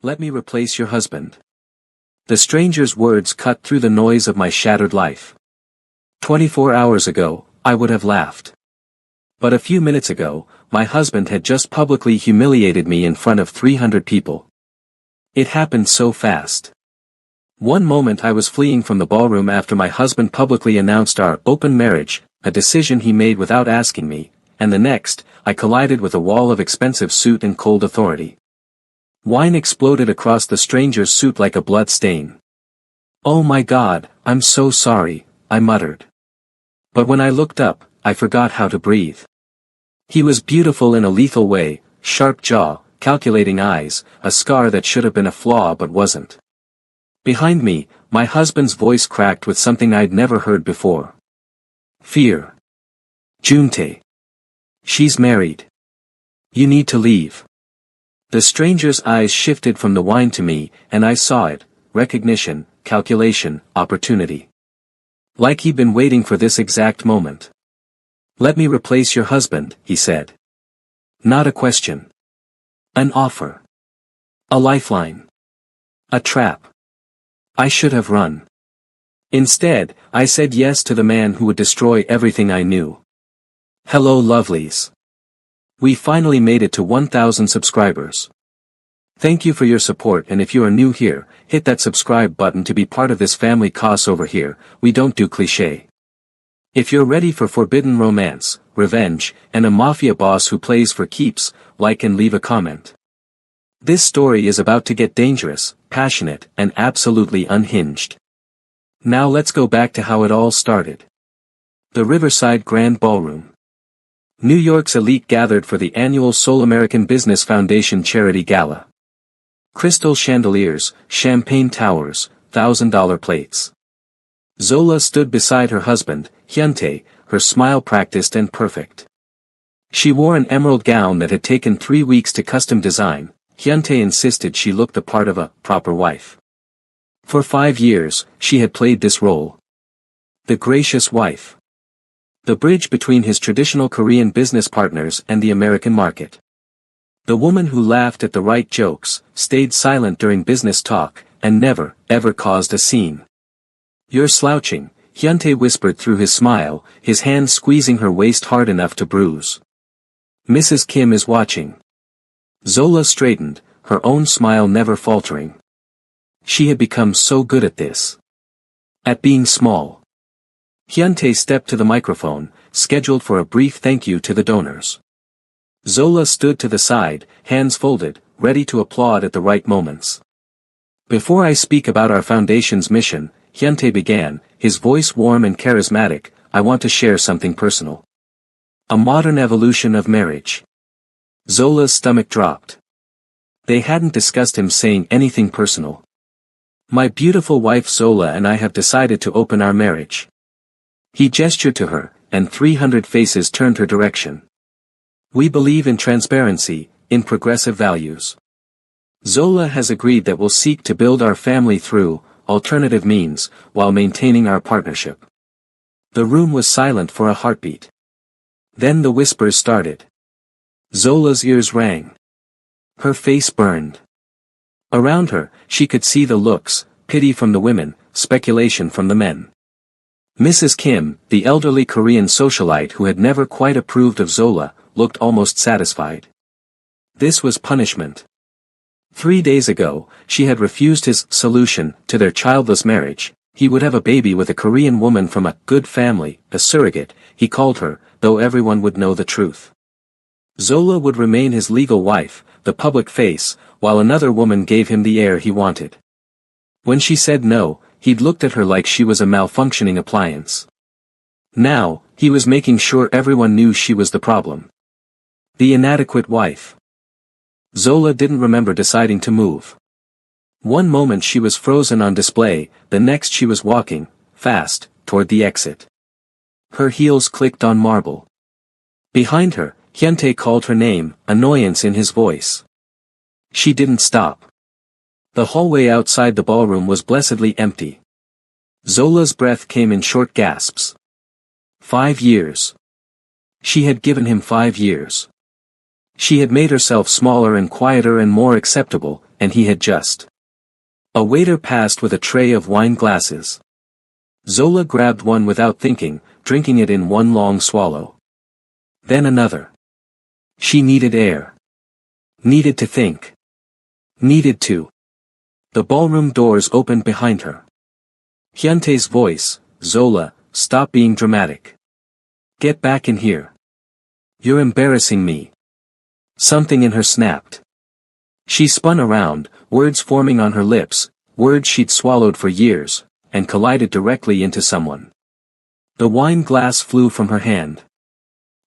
Let me replace your husband. The stranger's words cut through the noise of my shattered life. 24 hours ago, I would have laughed. But a few minutes ago, my husband had just publicly humiliated me in front of 300 people. It happened so fast. One moment I was fleeing from the ballroom after my husband publicly announced our open marriage, a decision he made without asking me, and the next, I collided with a wall of expensive suit and cold authority. Wine exploded across the stranger's suit like a blood stain. "Oh my God, I'm so sorry," I muttered. But when I looked up, I forgot how to breathe. He was beautiful in a lethal way, sharp jaw, calculating eyes, a scar that should have been a flaw but wasn't. Behind me, my husband's voice cracked with something I'd never heard before. Fear. Junte. She's married. You need to leave. The stranger's eyes shifted from the wine to me, and I saw it: recognition, calculation, opportunity. Like he'd been waiting for this exact moment. "Let me replace your husband," he said. Not a question. An offer. A lifeline. A trap. I should have run. Instead, I said yes to the man who would destroy everything I knew. Hello lovelies. We finally made it to 1,000 subscribers. Thank you for your support, and if you are new here, hit that subscribe button to be part of this family cause over here. We don't do cliché. If you're ready for forbidden romance, revenge, and a mafia boss who plays for keeps, like and leave a comment. This story is about to get dangerous, passionate, and absolutely unhinged. Now let's go back to how it all started. The Riverside Grand Ballroom. New York's elite gathered for the annual Seoul American Business Foundation Charity Gala. Crystal chandeliers, champagne towers, $1,000 plates. Zola stood beside her husband, Hyuntae, her smile practiced and perfect. She wore an emerald gown that had taken 3 weeks to custom design. Hyuntae insisted she looked the part of a proper wife. For 5 years, she had played this role. The gracious wife. The bridge between his traditional Korean business partners and the American market. The woman who laughed at the right jokes, stayed silent during business talk, and never, ever caused a scene. "You're slouching," Hyuntae whispered through his smile, his hand squeezing her waist hard enough to bruise. "Mrs. Kim is watching." Zola straightened, her own smile never faltering. She had become so good at this. At being small. Hyuntae stepped to the microphone, scheduled for a brief thank you to the donors. Zola stood to the side, hands folded, ready to applaud at the right moments. "Before I speak about our foundation's mission," Hyuntae began, his voice warm and charismatic, "I want to share something personal. A modern evolution of marriage." Zola's stomach dropped. They hadn't discussed him saying anything personal. "My beautiful wife Zola and I have decided to open our marriage." He gestured to her, and 300 faces turned her direction. "We believe in transparency, in progressive values. Zola has agreed that we'll seek to build our family through alternative means, while maintaining our partnership." The room was silent for a heartbeat. Then the whispers started. Zola's ears rang. Her face burned. Around her, she could see the looks, pity from the women, speculation from the men. Mrs. Kim, the elderly Korean socialite who had never quite approved of Zola, looked almost satisfied. This was punishment. 3 days ago, she had refused his solution to their childless marriage. He would have a baby with a Korean woman from a good family, a surrogate, he called her, though everyone would know the truth. Zola would remain his legal wife, the public face, while another woman gave him the heir he wanted. When she said no, he'd looked at her like she was a malfunctioning appliance. Now, he was making sure everyone knew she was the problem. The inadequate wife. Zola didn't remember deciding to move. One moment she was frozen on display, the next she was walking, fast, toward the exit. Her heels clicked on marble. Behind her, Hyuntae called her name, annoyance in his voice. She didn't stop. The hallway outside the ballroom was blessedly empty. Zola's breath came in short gasps. 5 years. She had given him 5 years. She had made herself smaller and quieter and more acceptable, and he had just. A waiter passed with a tray of wine glasses. Zola grabbed one without thinking, drinking it in one long swallow. Then another. She needed air. Needed to think. Needed to. The ballroom doors opened behind her. Hyuntae's voice, "Zola, stop being dramatic. Get back in here. You're embarrassing me." Something in her snapped. She spun around, words forming on her lips, words she'd swallowed for years, and collided directly into someone. The wine glass flew from her hand.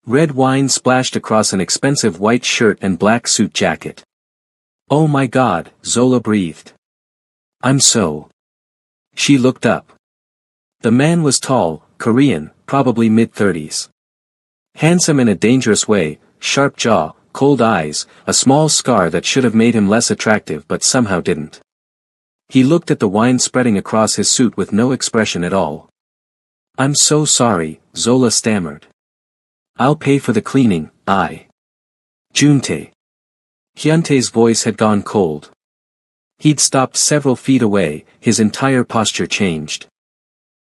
Red wine splashed across an expensive white shirt and black suit jacket. "Oh my God," Zola breathed. "I'm so." She looked up. The man was tall, Korean, probably mid-30s. Handsome in a dangerous way, sharp jaw, cold eyes, a small scar that should have made him less attractive but somehow didn't. He looked at the wine spreading across his suit with no expression at all. "I'm so sorry," Zola stammered. "I'll pay for the cleaning, Juntae." Hyuntae's voice had gone cold. He'd stopped several feet away, his entire posture changed.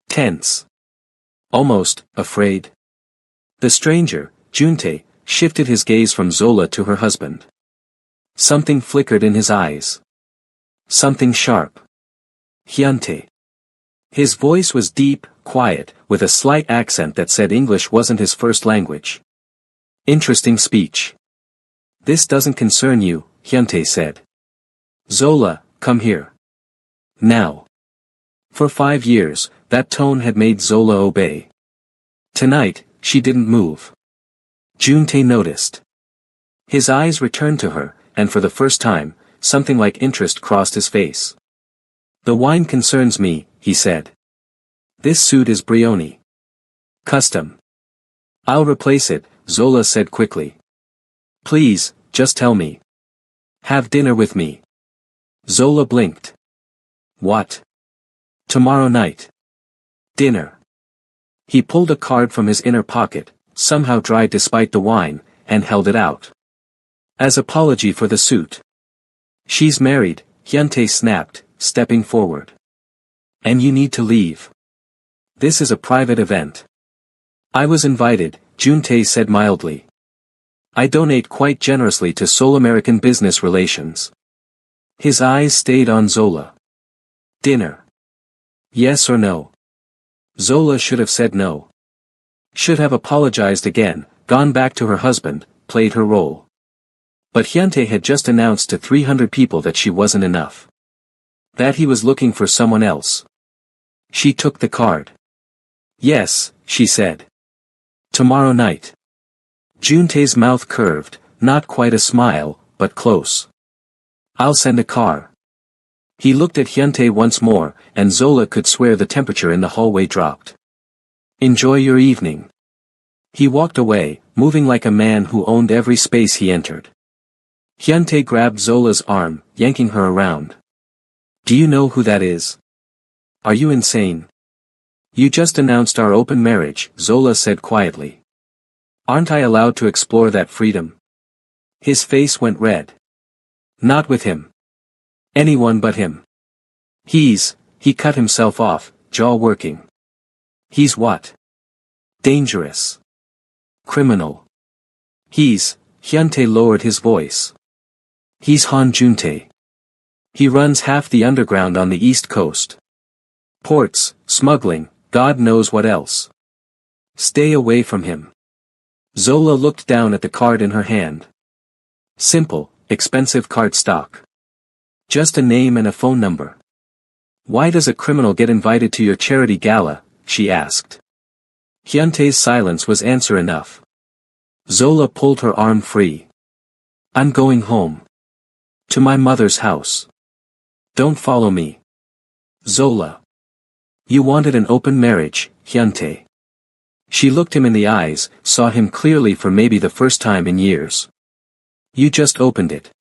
Tense. Almost, afraid. The stranger, Juntae, shifted his gaze from Zola to her husband. Something flickered in his eyes. Something sharp. "Hyuntae." His voice was deep, quiet, with a slight accent that said English wasn't his first language. "Interesting speech. This doesn't concern you," Hyuntae said. "Zola, come here. Now." For 5 years, that tone had made Zola obey. Tonight, she didn't move. Juntae noticed. His eyes returned to her, and for the first time, something like interest crossed his face. "The wine concerns me," he said. "This suit is Brioni. Custom." "I'll replace it," Zola said quickly. "Please, just tell me. Have dinner with me." Zola blinked. "What? Tomorrow night. Dinner." He pulled a card from his inner pocket, somehow dry despite the wine, and held it out. "As apology for the suit." "She's married," Hyuntae snapped, stepping forward. "And you need to leave. This is a private event." "I was invited," Juntae said mildly. "I donate quite generously to Seoul American business relations." His eyes stayed on Zola. "Dinner. Yes or no?" Zola should have said no. Should have apologized again, gone back to her husband, played her role. But Hyuntae had just announced to 300 people that she wasn't enough. That he was looking for someone else. She took the card. "Yes," she said. "Tomorrow night." Juntae's mouth curved, not quite a smile, but close. "I'll send a car." He looked at Hyuntae once more, and Zola could swear the temperature in the hallway dropped. "Enjoy your evening." He walked away, moving like a man who owned every space he entered. Hyuntae grabbed Zola's arm, yanking her around. "Do you know who that is? Are you insane?" "You just announced our open marriage," Zola said quietly. "Aren't I allowed to explore that freedom?" His face went red. "Not with him. Anyone but him. He cut himself off, jaw working. "He's what? Dangerous. Criminal. Hyuntae lowered his voice. "He's Han Juntae. He runs half the underground on the East Coast. Ports, smuggling, God knows what else. Stay away from him." Zola looked down at the card in her hand. Simple, expensive cardstock. Just a name and a phone number. "Why does a criminal get invited to your charity gala?" she asked. Hyuntae's silence was answer enough. Zola pulled her arm free. "I'm going home. To my mother's house. Don't follow me." "Zola. You wanted an open marriage, Hyuntae." She looked him in the eyes, saw him clearly for maybe the first time in years. "You just opened it."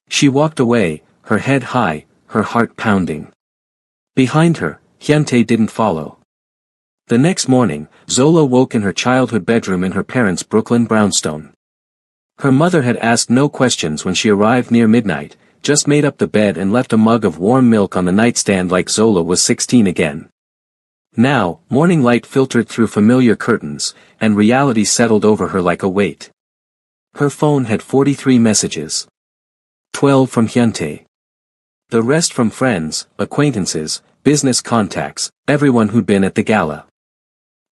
She walked away, her head high, her heart pounding. Behind her, Hyuntae didn't follow. The next morning, Zola woke in her childhood bedroom in her parents' Brooklyn brownstone. Her mother had asked no questions when she arrived near midnight, just made up the bed and left a mug of warm milk on the nightstand like Zola was 16 again. Now, morning light filtered through familiar curtains, and reality settled over her like a weight. Her phone had 43 messages. 12 from Hyuntae. The rest from friends, acquaintances, business contacts, everyone who'd been at the gala.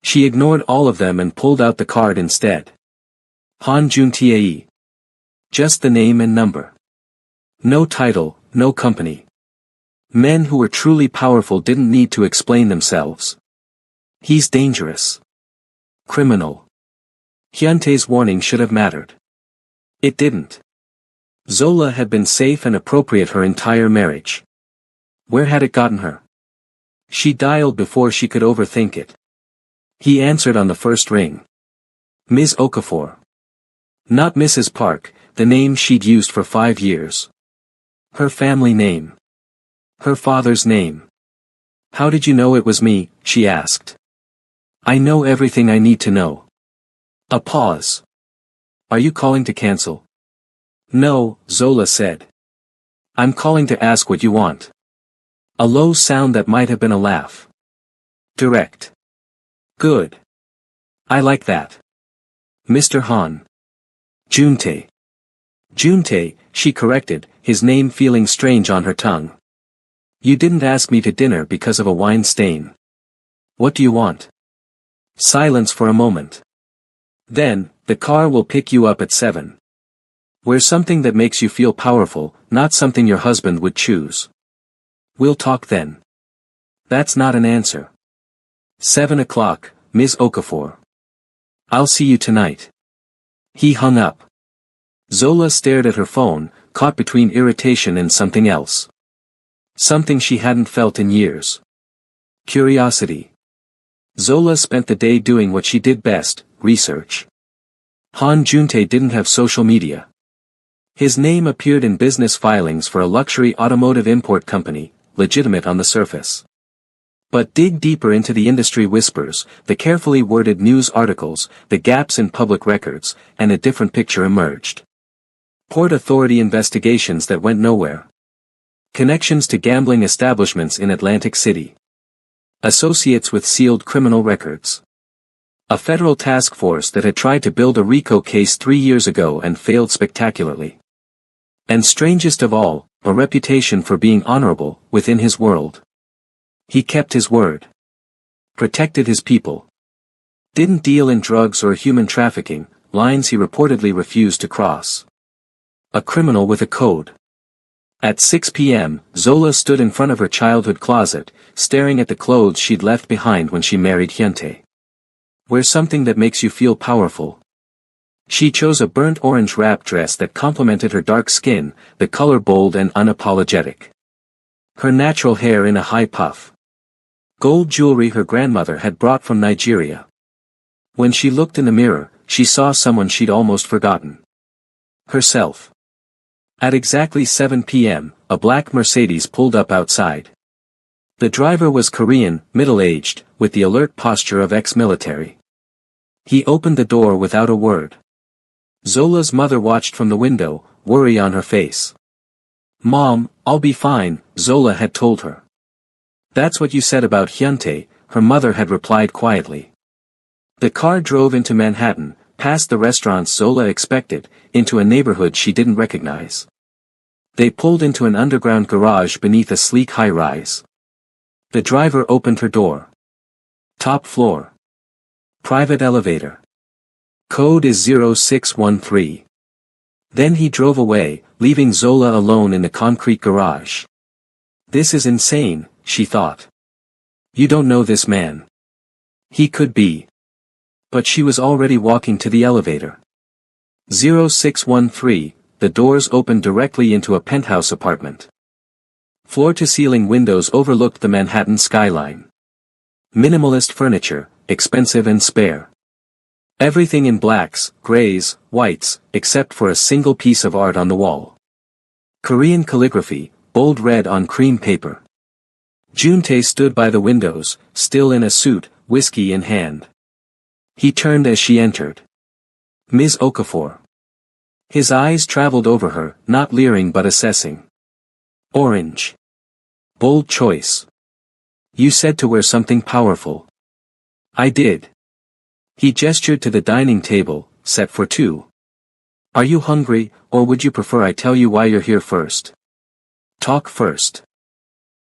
She ignored all of them and pulled out the card instead. Han Juntae. Just the name and number. No title, no company. Men who were truly powerful didn't need to explain themselves. He's dangerous. Criminal. Hyuntae's warning should have mattered. It didn't. Zola had been safe and appropriate her entire marriage. Where had it gotten her? She dialed before she could overthink it. He answered on the first ring. Ms. Okafor. Not Mrs. Park, the name she'd used for 5 years. Her family name. Her father's name. How did you know it was me? She asked. I know everything I need to know. A pause. Are you calling to cancel? No, Zola said. I'm calling to ask what you want. A low sound that might have been a laugh. Direct. Good. I like that. Mr. Han. Juntae. Juntae, she corrected, his name feeling strange on her tongue. You didn't ask me to dinner because of a wine stain. What do you want? Silence for a moment. Then, the car will pick you up at 7. Wear something that makes you feel powerful, not something your husband would choose. We'll talk then. That's not an answer. 7 o'clock, Ms. Okafor. I'll see you tonight. He hung up. Zola stared at her phone, caught between irritation and something else. Something she hadn't felt in years. Curiosity. Zola spent the day doing what she did best, research. Han Juntae didn't have social media. His name appeared in business filings for a luxury automotive import company, legitimate on the surface. But dig deeper into the industry whispers, the carefully worded news articles, the gaps in public records, and a different picture emerged. Port Authority investigations that went nowhere. Connections to gambling establishments in Atlantic City. Associates with sealed criminal records. A federal task force that had tried to build a RICO case 3 years ago and failed spectacularly. And strangest of all, a reputation for being honorable, within his world. He kept his word. Protected his people. Didn't deal in drugs or human trafficking, lines he reportedly refused to cross. A criminal with a code. At 6 p.m., Zola stood in front of her childhood closet, staring at the clothes she'd left behind when she married Hyuntae. Wear something that makes you feel powerful. She chose a burnt orange wrap dress that complemented her dark skin, the color bold and unapologetic. Her natural hair in a high puff. Gold jewelry her grandmother had brought from Nigeria. When she looked in the mirror, she saw someone she'd almost forgotten. Herself. At exactly 7 p.m., a black Mercedes pulled up outside. The driver was Korean, middle-aged, with the alert posture of ex-military. He opened the door without a word. Zola's mother watched from the window, worry on her face. Mom, I'll be fine, Zola had told her. That's what you said about Hyuntae, her mother had replied quietly. The car drove into Manhattan, past the restaurants Zola expected, into a neighborhood she didn't recognize. They pulled into an underground garage beneath a sleek high-rise. The driver opened her door. Top floor. Private elevator. Code is 0613. Then he drove away, leaving Zola alone in the concrete garage. This is insane, she thought. You don't know this man. He could be. But she was already walking to the elevator. 0613, the doors opened directly into a penthouse apartment. Floor-to-ceiling windows overlooked the Manhattan skyline. Minimalist furniture, expensive and spare. Everything in blacks, grays, whites, except for a single piece of art on the wall. Korean calligraphy, bold red on cream paper. Juntae stood by the windows, still in a suit, whiskey in hand. He turned as she entered. Ms. Okafor. His eyes traveled over her, not leering but assessing. Orange. Bold choice. You said to wear something powerful. I did. He gestured to the dining table, set for two. Are you hungry, or would you prefer I tell you why you're here first? Talk first.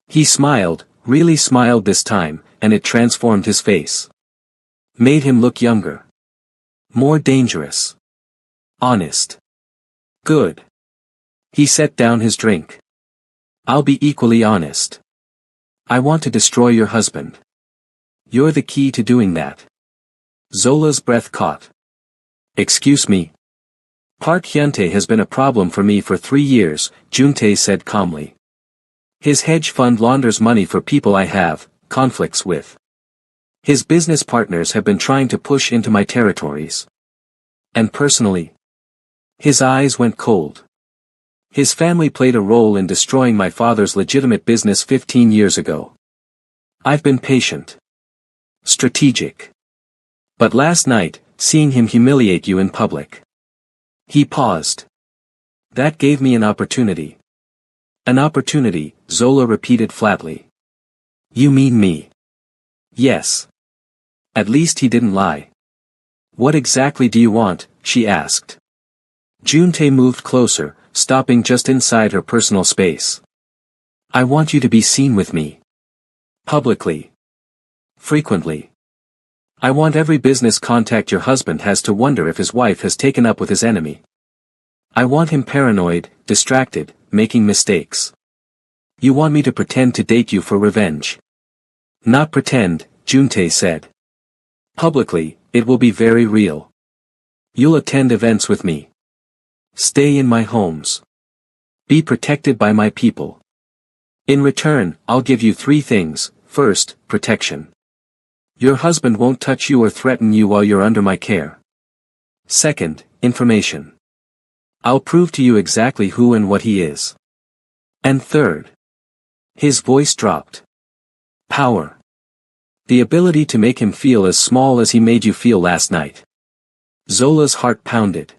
He smiled, really smiled this time, and it transformed his face. Made him look younger. More dangerous. Honest. Good. He set down his drink. I'll be equally honest. I want to destroy your husband. You're the key to doing that. Zola's breath caught. Excuse me. Park Hyuntae has been a problem for me for 3 years, Juntae said calmly. His hedge fund launders money for people I have conflicts with. His business partners have been trying to push into my territories. And personally. His eyes went cold. His family played a role in destroying my father's legitimate business 15 years ago. I've been patient. Strategic. But last night, seeing him humiliate you in public. He paused. That gave me an opportunity. An opportunity, Zola repeated flatly. You mean me? Yes. At least he didn't lie. What exactly do you want? She asked. Juntae moved closer, stopping just inside her personal space. I want you to be seen with me. Publicly. Frequently. I want every business contact your husband has to wonder if his wife has taken up with his enemy. I want him paranoid, distracted, making mistakes. You want me to pretend to date you for revenge. Not pretend, Juntae said. Publicly, it will be very real. You'll attend events with me. Stay in my homes. Be protected by my people. In return, I'll give you 3 things. First, protection. Your husband won't touch you or threaten you while you're under my care. Second, information. I'll prove to you exactly who and what he is. And third. His voice dropped. Power. The ability to make him feel as small as he made you feel last night. Zola's heart pounded.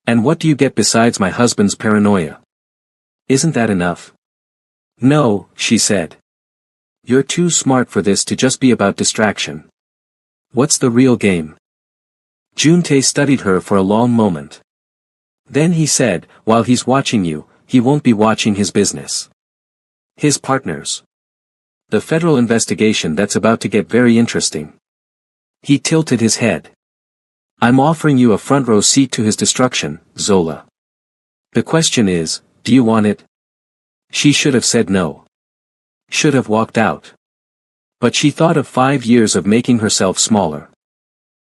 And what do you get besides my husband's paranoia? Isn't that enough? No, she said. You're too smart for this to just be about distraction. What's the real game? Juntae studied her for a long moment. Then he said, while he's watching you, he won't be watching his business. His partners. The federal investigation that's about to get very interesting. He tilted his head. I'm offering you a front row seat to his destruction, Zola. The question is, do you want it? She should have said no. Should have walked out. But she thought of 5 years of making herself smaller.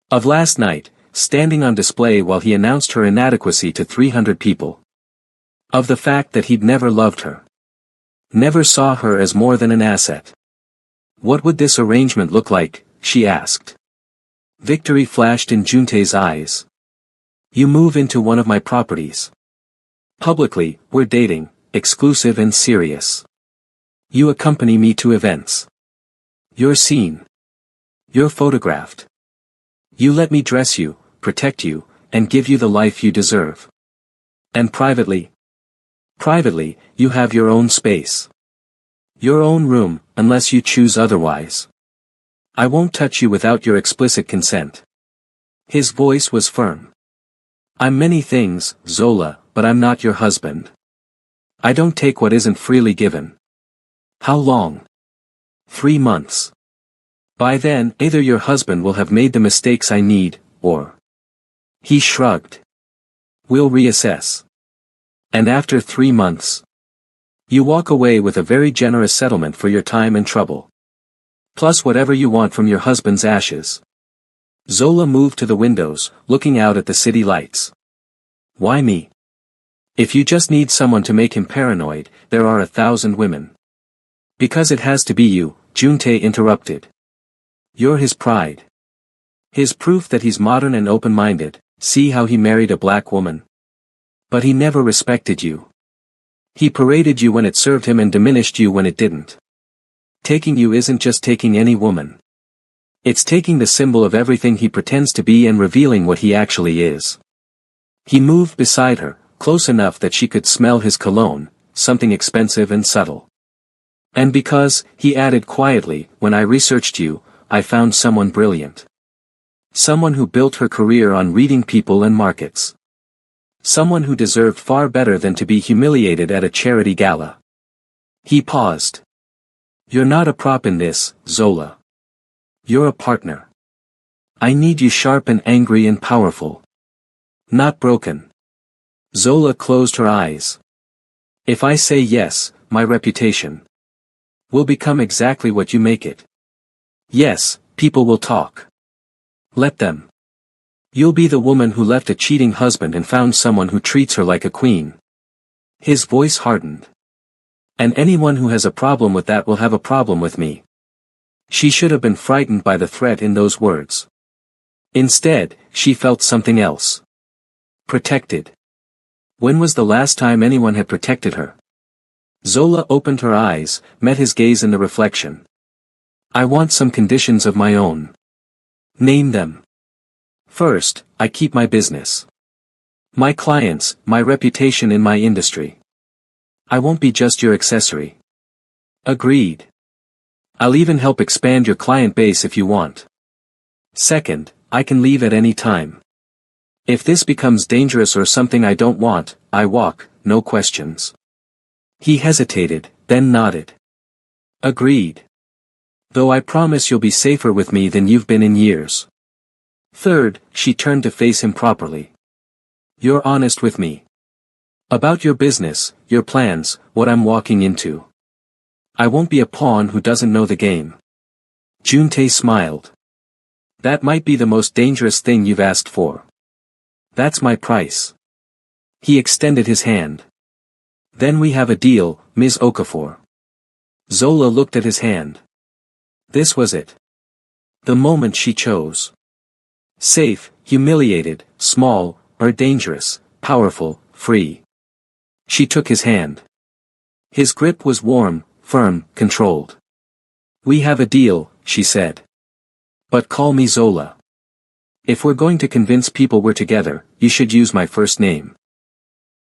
Of last night, standing on display while he announced her inadequacy to 300 people. Of the fact that he'd never loved her. Never saw her as more than an asset. What would this arrangement look like, she asked. Victory flashed in Juntae's eyes. You move into one of my properties. Publicly, we're dating, exclusive and serious. You accompany me to events. You're seen. You're photographed. You let me dress you, protect you, and give you the life you deserve. And privately? Privately, you have your own space. Your own room, unless you choose otherwise. I won't touch you without your explicit consent. His voice was firm. I'm many things, Zola, but I'm not your husband. I don't take what isn't freely given. How long? 3 months. By then, either your husband will have made the mistakes I need, or... He shrugged. We'll reassess. And after 3 months... You walk away with a very generous settlement for your time and trouble. Plus whatever you want from your husband's ashes. Zola moved to the windows, looking out at the city lights. Why me? If you just need someone to make him paranoid, there are 1,000 women. Because it has to be you, Juntae interrupted. You're his pride. His proof that he's modern and open-minded. See how he married a black woman. But he never respected you. He paraded you when it served him and diminished you when it didn't. Taking you isn't just taking any woman. It's taking the symbol of everything he pretends to be and revealing what he actually is. He moved beside her, close enough that she could smell his cologne, something expensive and subtle. And because, he added quietly, when I researched you, I found someone brilliant. Someone who built her career on reading people and markets. Someone who deserved far better than to be humiliated at a charity gala. He paused. You're not a prop in this, Zola. You're a partner. I need you sharp and angry and powerful. Not broken. Zola closed her eyes. If I say yes, my reputation will become exactly what you make it. Yes, people will talk. Let them. You'll be the woman who left a cheating husband and found someone who treats her like a queen. His voice hardened. And anyone who has a problem with that will have a problem with me. She should have been frightened by the threat in those words. Instead, she felt something else. Protected. When was the last time anyone had protected her? Zola opened her eyes, met his gaze in the reflection. I want some conditions of my own. Name them. First, I keep my business. My clients, my reputation in my industry. I won't be just your accessory. Agreed. I'll even help expand your client base if you want. Second, I can leave at any time. If this becomes dangerous or something I don't want, I walk, no questions. He hesitated, then nodded. Agreed. Though I promise you'll be safer with me than you've been in years. Third, she turned to face him properly. You're honest with me. About your business, your plans, what I'm walking into. I won't be a pawn who doesn't know the game. Juntae smiled. That might be the most dangerous thing you've asked for. That's my price. He extended his hand. Then we have a deal, Ms. Okafor. Zola looked at his hand. This was it. The moment she chose. Safe, humiliated, small, or dangerous, powerful, free. She took his hand. His grip was warm, firm, controlled. We have a deal, she said. But call me Zola. If we're going to convince people we're together, you should use my first name.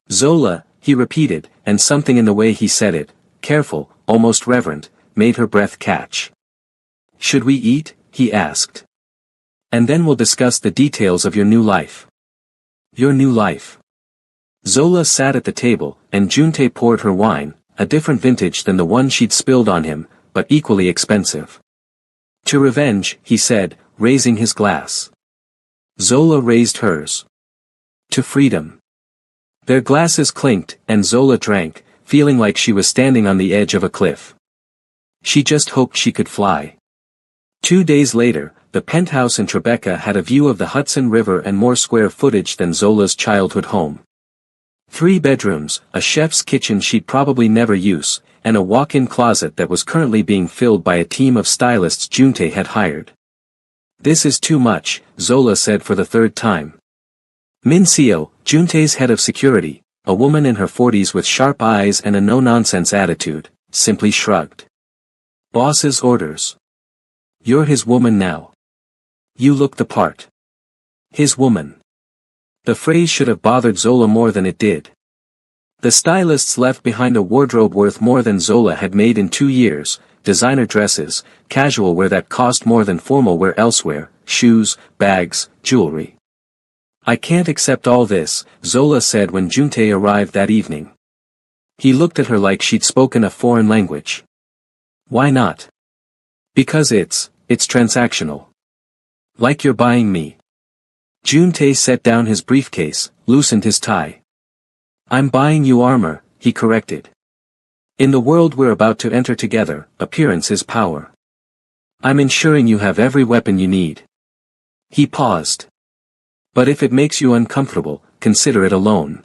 Zola, he repeated, and something in the way he said it, careful, almost reverent, made her breath catch. Should we eat? He asked. And then we'll discuss the details of your new life. Your new life. Zola sat at the table, and Juntae poured her wine, a different vintage than the one she'd spilled on him, but equally expensive. To revenge, he said, raising his glass. Zola raised hers. To freedom. Their glasses clinked, and Zola drank, feeling like she was standing on the edge of a cliff. She just hoped she could fly. 2 days later, the penthouse in Tribeca had a view of the Hudson River and more square footage than Zola's childhood home. 3 bedrooms, a chef's kitchen she'd probably never use, and a walk-in closet that was currently being filled by a team of stylists Juntae had hired. This is too much, Zola said for the 3rd time. Minseo, Juntae's head of security, a woman in her 40s with sharp eyes and a no-nonsense attitude, simply shrugged. Boss's orders. You're his woman now. You look the part. His woman. The phrase should have bothered Zola more than it did. The stylists left behind a wardrobe worth more than Zola had made in 2 years, designer dresses, casual wear that cost more than formal wear elsewhere, shoes, bags, jewelry. I can't accept all this, Zola said when Juntae arrived that evening. He looked at her like she'd spoken a foreign language. Why not? Because it's transactional. Like you're buying me. Juntae set down his briefcase, loosened his tie. I'm buying you armor, he corrected. In the world we're about to enter together, appearance is power. I'm ensuring you have every weapon you need. He paused. But if it makes you uncomfortable, consider it a loan.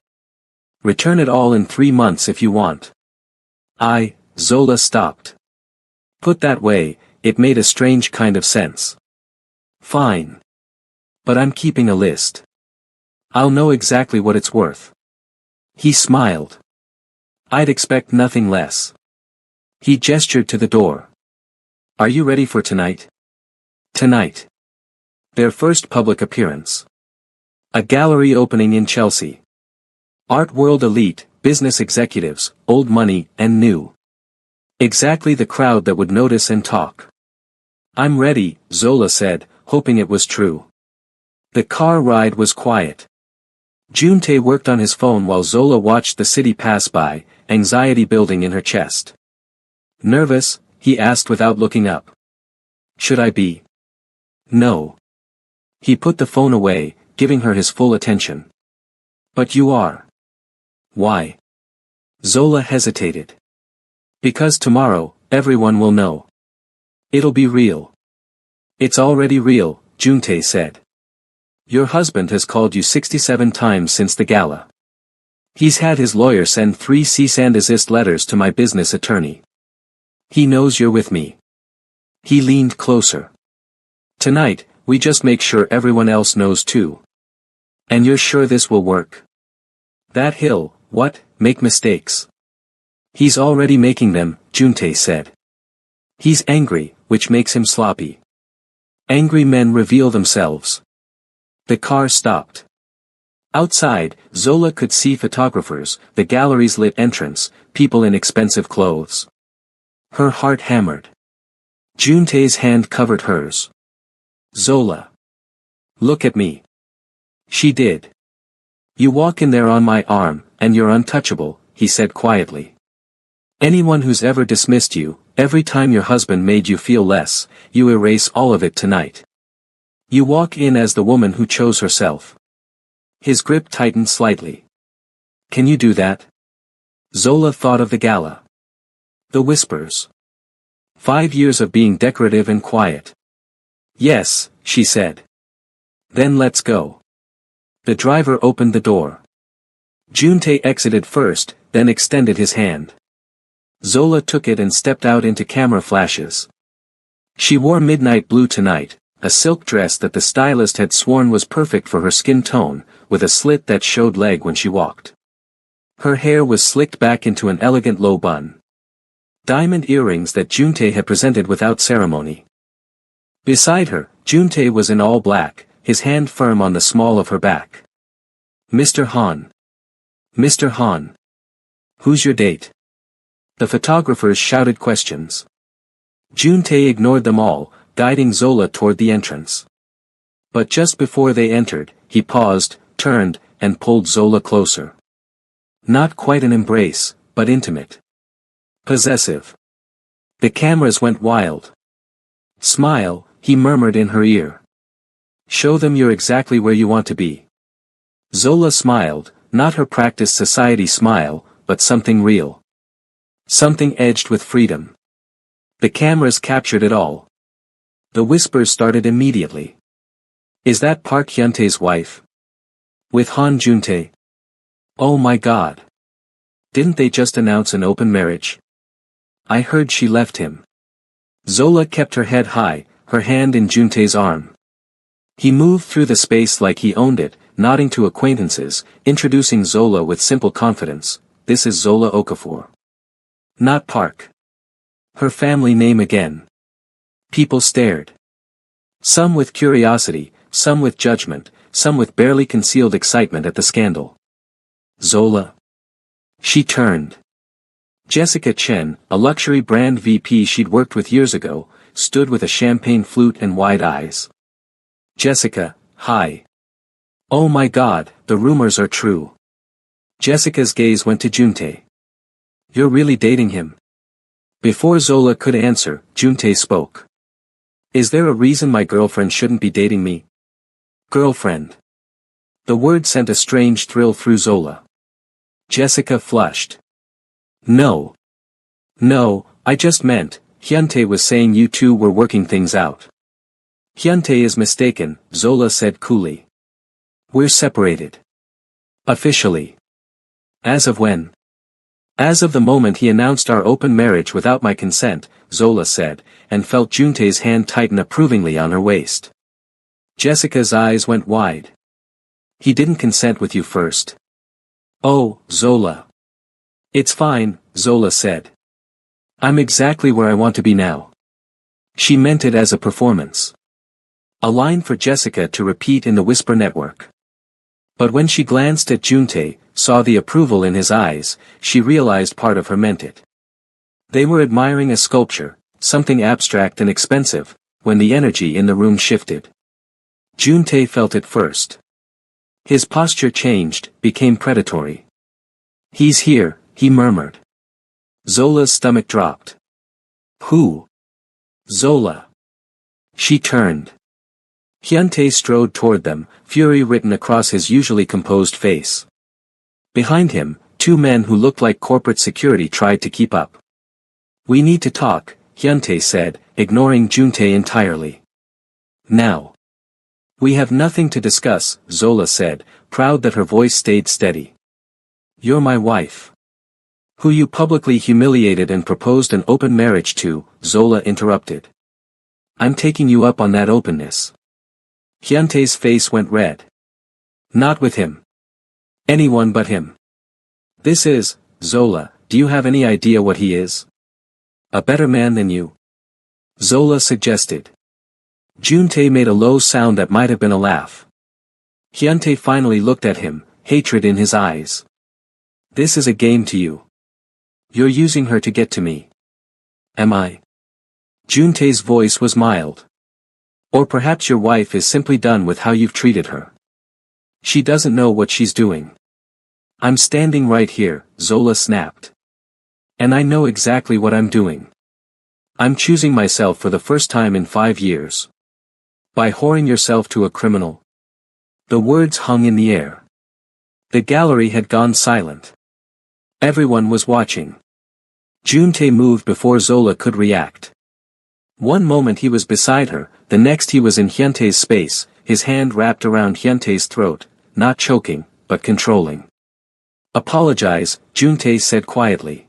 Return it all in 3 months if you want. Zola stopped. Put that way, it made a strange kind of sense. Fine. But I'm keeping a list. I'll know exactly what it's worth. He smiled. I'd expect nothing less. He gestured to the door. Are you ready for tonight? Tonight. Their first public appearance. A gallery opening in Chelsea. Art world elite, business executives, old money, and new. Exactly the crowd that would notice and talk. I'm ready, Zola said, hoping it was true. The car ride was quiet. Juntae worked on his phone while Zola watched the city pass by, anxiety building in her chest. Nervous? He asked without looking up. Should I be? No. He put the phone away, giving her his full attention. But you are. Why? Zola hesitated. Because tomorrow, everyone will know. It'll be real. It's already real, Juntae said. Your husband has called you 67 times since the gala. He's had his lawyer send 3 cease and desist letters to my business attorney. He knows you're with me. He leaned closer. Tonight, we just make sure everyone else knows too. And you're sure this will work? That he'll, what, make mistakes? He's already making them, Juntae said. He's angry, which makes him sloppy. Angry men reveal themselves. The car stopped. Outside, Zola could see photographers, the gallery's lit entrance, people in expensive clothes. Her heart hammered. Juntae's hand covered hers. Zola. Look at me. She did. You walk in there on my arm, and you're untouchable, he said quietly. Anyone who's ever dismissed you, every time your husband made you feel less, you erase all of it tonight. You walk in as the woman who chose herself. His grip tightened slightly. Can you do that? Zola thought of the gala. The whispers. 5 years of being decorative and quiet. Yes, she said. Then let's go. The driver opened the door. Juntae exited first, then extended his hand. Zola took it and stepped out into camera flashes. She wore midnight blue tonight, a silk dress that the stylist had sworn was perfect for her skin tone, with a slit that showed leg when she walked. Her hair was slicked back into an elegant low bun. Diamond earrings that Juntae had presented without ceremony. Beside her, Juntae was in all black, his hand firm on the small of her back. Mr. Han. Mr. Han. Who's your date? The photographers shouted questions. Juntae ignored them all, guiding Zola toward the entrance. But just before they entered, he paused, turned, and pulled Zola closer. Not quite an embrace, but intimate. Possessive. The cameras went wild. Smile, he murmured in her ear. Show them you're exactly where you want to be. Zola smiled, not her practiced society smile, but something real. Something edged with freedom. The cameras captured it all. The whispers started immediately. Is that Park Hyuntae's wife? With Han Juntae? Oh my god. Didn't they just announce an open marriage? I heard she left him. Zola kept her head high, her hand in Juntae's arm. He moved through the space like he owned it, nodding to acquaintances, introducing Zola with simple confidence. This is Zola Okafor. Not Park. Her family name again. People stared. Some with curiosity, some with judgment, some with barely concealed excitement at the scandal. Zola. She turned. Jessica Chen, a luxury brand VP she'd worked with years ago, stood with a champagne flute and wide eyes. Jessica, hi. Oh my god, the rumors are true. Jessica's gaze went to Juntae. You're really dating him? Before Zola could answer, Juntae spoke. Is there a reason my girlfriend shouldn't be dating me? Girlfriend. The word sent a strange thrill through Zola. Jessica flushed. No. No, I just meant, Hyuntae was saying you two were working things out. Hyuntae is mistaken, Zola said coolly. We're separated. Officially. As of when? As of the moment he announced our open marriage without my consent, Zola said, and felt Juntae's hand tighten approvingly on her waist. Jessica's eyes went wide. He didn't consent with you first. Oh, Zola. It's fine, Zola said. I'm exactly where I want to be now. She meant it as a performance. A line for Jessica to repeat in the Whisper Network. But when she glanced at Juntae, saw the approval in his eyes, she realized part of her meant it. They were admiring a sculpture, something abstract and expensive, when the energy in the room shifted. Juntae felt it first. His posture changed, became predatory. "He's here," he murmured. Zola's stomach dropped. "Who?" "Zola." She turned. Hyuntae strode toward them, fury written across his usually composed face. Behind him, two men who looked like corporate security tried to keep up. "We need to talk," Hyuntae said, ignoring Juntae entirely. "Now." "We have nothing to discuss," Zola said, proud that her voice stayed steady. "You're my wife. Who you publicly humiliated and proposed an open marriage to," Zola interrupted. "I'm taking you up on that openness." Hyuntae's face went red. "Not with him. Anyone but him. This is, Zola, do you have any idea what he is? A better man than you?" Zola suggested. Juntae made a low sound that might have been a laugh. Hyuntae finally looked at him, hatred in his eyes. "This is a game to you. You're using her to get to me." "Am I?" Juntae's voice was mild. "Or perhaps your wife is simply done with how you've treated her. She doesn't know what she's doing." "I'm standing right here," Zola snapped. "And I know exactly what I'm doing. I'm choosing myself for the first time in 5 years. By whoring yourself to a criminal." The words hung in the air. The gallery had gone silent. Everyone was watching. Juntae moved before Zola could react. One moment he was beside her, the next he was in Hyuntae's space, his hand wrapped around Hyuntae's throat, not choking, but controlling. "Apologize," Juntae said quietly.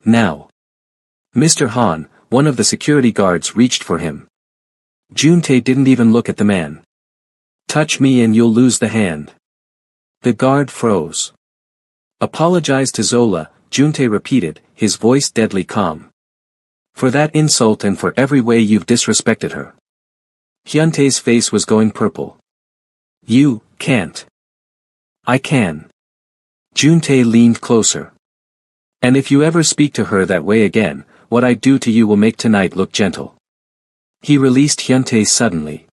"Now." Mr. Han, one of the security guards, reached for him. Juntae didn't even look at the man. "Touch me and you'll lose the hand." The guard froze. "Apologize to Zola," Juntae repeated, his voice deadly calm. "For that insult and for every way you've disrespected her." Hyuntae's face was going purple. "You can't." "I can." Juntae leaned closer. "And if you ever speak to her that way again, what I do to you will make tonight look gentle." He released Hyuntae suddenly.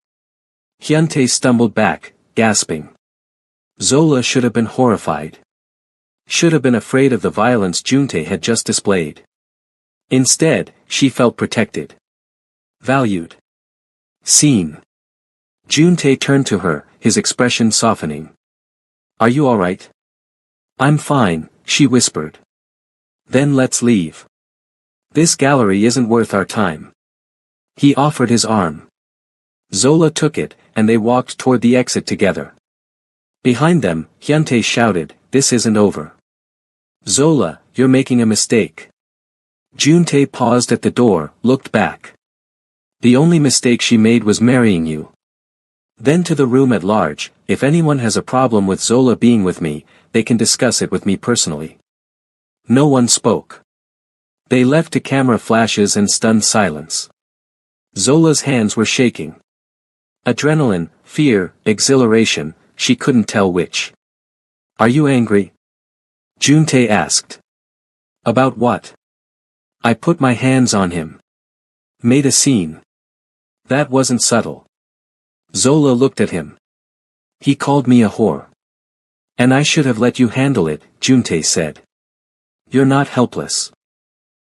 Hyuntae stumbled back, gasping. Zola should have been horrified. Should have been afraid of the violence Juntae had just displayed. Instead, she felt protected. Valued. Seen. Juntae turned to her, his expression softening. "Are you alright?" "I'm fine," she whispered. "Then let's leave. This gallery isn't worth our time." He offered his arm. Zola took it, and they walked toward the exit together. Behind them, Hyuntae shouted, "This isn't over. Zola, you're making a mistake." Juntae paused at the door, looked back. "The only mistake she made was marrying you." Then to the room at large, "If anyone has a problem with Zola being with me, they can discuss it with me personally." No one spoke. They left to camera flashes and stunned silence. Zola's hands were shaking. Adrenaline, fear, exhilaration, she couldn't tell which. "Are you angry?" Juntae asked. "About what?" "I put my hands on him. Made a scene. That wasn't subtle." Zola looked at him. "He called me a whore. And I should have let you handle it," Juntae said. "You're not helpless.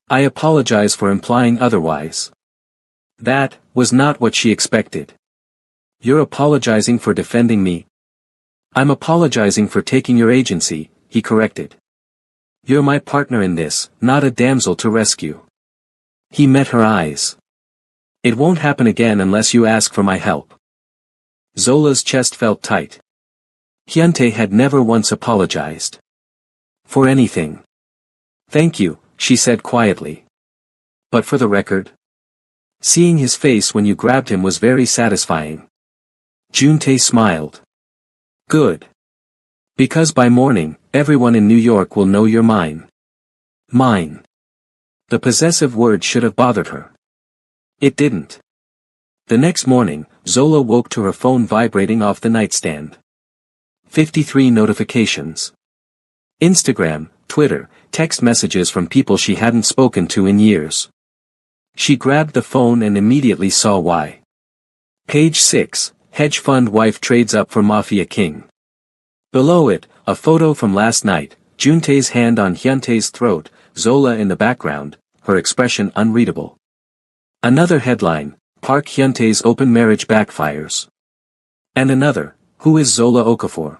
I apologize for implying otherwise." That was not what she expected. "You're apologizing for defending me?" "I'm apologizing for taking your agency," he corrected. "You're my partner in this, not a damsel to rescue." He met her eyes. "It won't happen again unless you ask for my help." Zola's chest felt tight. Hyuntae had never once apologized. For anything. "Thank you," she said quietly. "But for the record?" "Seeing his face when you grabbed him was very satisfying." Juntae smiled. "Good. Because by morning, everyone in New York will know you're mine." Mine. The possessive word should have bothered her. It didn't. The next morning, Zola woke to her phone vibrating off the nightstand. 53 notifications. Instagram, Twitter, text messages from people she hadn't spoken to in years. She grabbed the phone and immediately saw why. Page 6, hedge fund wife trades up for Mafia king. Below it, a photo from last night, Juntae's hand on Hyuntae's throat, Zola in the background, her expression unreadable. Another headline, Park Hyuntae's open marriage backfires. And another, who is Zola Okafor?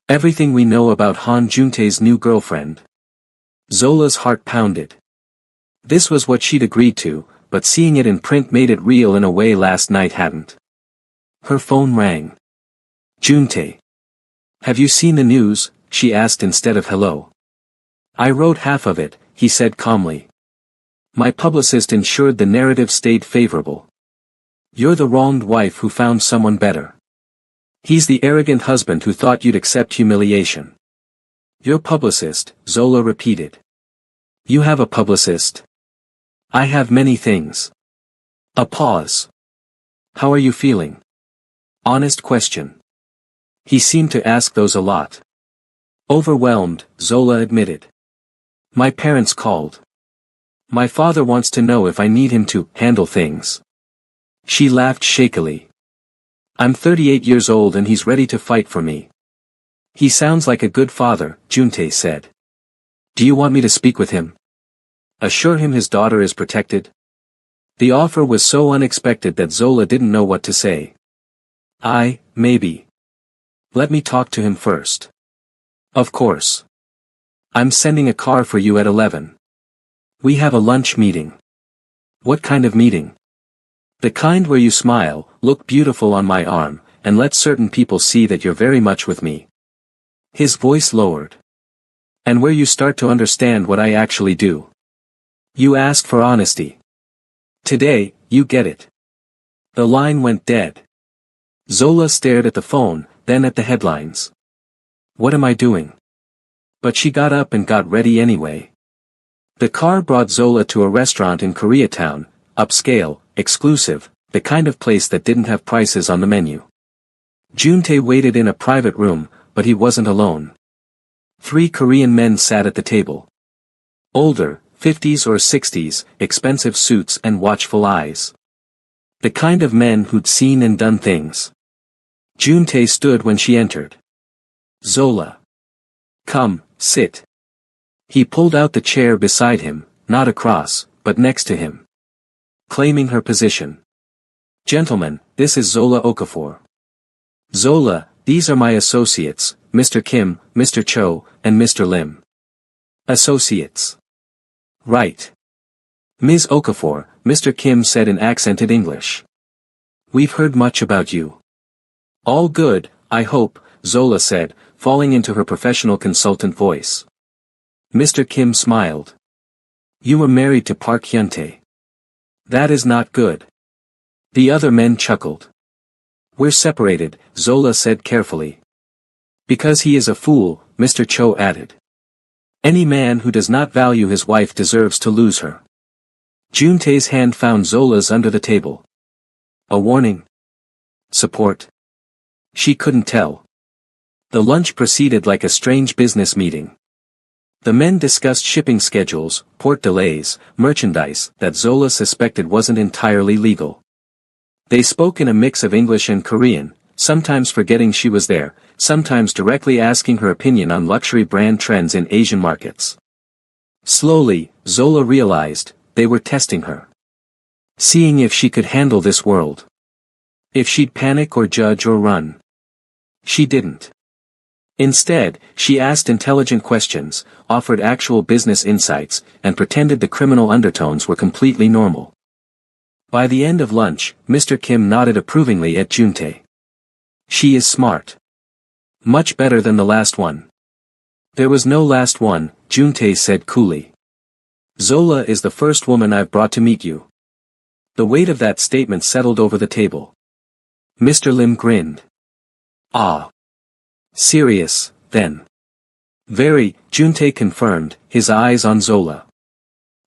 Everything we know about Han Juntae's new girlfriend. Zola's heart pounded. This was what she'd agreed to, but seeing it in print made it real in a way last night hadn't. Her phone rang. Juntae. Have you seen the news? She asked instead of hello. I wrote half of it, he said calmly. My publicist ensured the narrative stayed favorable. You're the wronged wife who found someone better. He's the arrogant husband who thought you'd accept humiliation. Your publicist, Zola repeated. You have a publicist? I have many things. A pause. How are you feeling? Honest question. He seemed to ask those a lot. Overwhelmed, Zola admitted. My parents called. My father wants to know if I need him to handle things. She laughed shakily. I'm 38 years old and he's ready to fight for me. He sounds like a good father, Juntae said. Do you want me to speak with him? Assure him his daughter is protected? The offer was so unexpected that Zola didn't know what to say. Maybe. Let me talk to him first. Of course. I'm sending a car for you at 11. We have a lunch meeting. What kind of meeting? The kind where you smile, look beautiful on my arm, and let certain people see that you're very much with me. His voice lowered. And where you start to understand what I actually do. You asked for honesty. Today, you get it. The line went dead. Zola stared at the phone, then at the headlines. What am I doing? But she got up and got ready anyway. The car brought Zola to a restaurant in Koreatown, upscale, exclusive, the kind of place that didn't have prices on the menu. Juntae waited in a private room, but he wasn't alone. 3 Korean men sat at the table. Older, 50s or 60s, expensive suits and watchful eyes. The kind of men who'd seen and done things. Juntae stood when she entered. Zola. Come, sit. He pulled out the chair beside him, not across, but next to him. Claiming her position. Gentlemen, this is Zola Okafor. Zola, these are my associates, Mr. Kim, Mr. Cho, and Mr. Lim. Associates. Right. Ms. Okafor, Mr. Kim said in accented English. We've heard much about you. All good, I hope, Zola said, falling into her professional consultant voice. Mr. Kim smiled. You were married to Park Hyuntae. That is not good. The other men chuckled. We're separated, Zola said carefully. Because he is a fool, Mr. Cho added. Any man who does not value his wife deserves to lose her. Juntae's hand found Zola's under the table. A warning? Support? She couldn't tell. The lunch proceeded like a strange business meeting. The men discussed shipping schedules, port delays, merchandise that Zola suspected wasn't entirely legal. They spoke in a mix of English and Korean, sometimes forgetting she was there, sometimes directly asking her opinion on luxury brand trends in Asian markets. Slowly, Zola realized, they were testing her. Seeing if she could handle this world. If she'd panic or judge or run. She didn't. Instead, she asked intelligent questions, offered actual business insights, and pretended the criminal undertones were completely normal. By the end of lunch, Mr. Kim nodded approvingly at Juntae. She is smart. Much better than the last one. There was no last one, Juntae said coolly. Zola is the first woman I've brought to meet you. The weight of that statement settled over the table. Mr. Lim grinned. Ah. Serious, then. Very, Juntae confirmed, his eyes on Zola.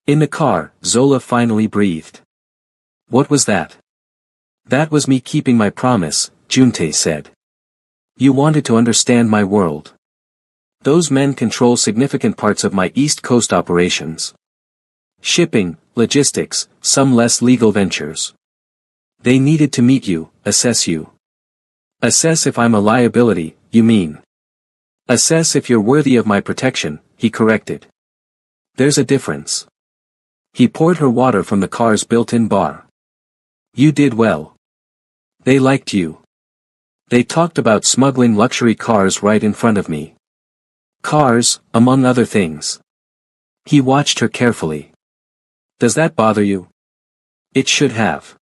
In the car, Zola finally breathed. What was that? That was me keeping my promise, Juntae said. You wanted to understand my world. Those men control significant parts of my East Coast operations. Shipping, logistics, some less legal ventures. They needed to meet you, assess you. Assess if I'm a liability, you mean? Assess if you're worthy of my protection, he corrected. There's a difference. He poured her water from the car's built-in bar. You did well. They liked you. They talked about smuggling luxury cars right in front of me. Cars, among other things. He watched her carefully. Does that bother you? It should have.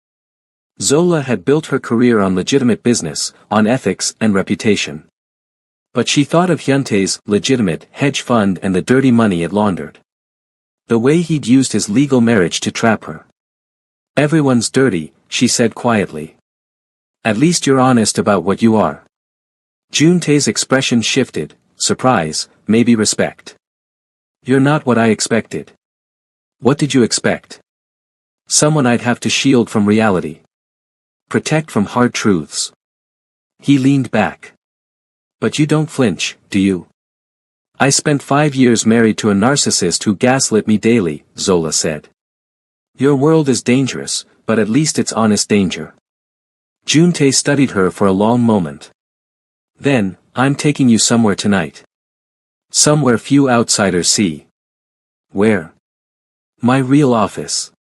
Zola had built her career on legitimate business, on ethics and reputation. But she thought of Hyuntae's legitimate hedge fund and the dirty money it laundered. The way he'd used his legal marriage to trap her. Everyone's dirty, she said quietly. At least you're honest about what you are. Juntae's expression shifted, surprise, maybe respect. You're not what I expected. What did you expect? Someone I'd have to shield from reality. Protect from hard truths. He leaned back. But you don't flinch, do you? I spent 5 years married to a narcissist who gaslit me daily, Zola said. Your world is dangerous, but at least it's honest danger. Juntae studied her for a long moment. Then, I'm taking you somewhere tonight. Somewhere few outsiders see. Where? My real office.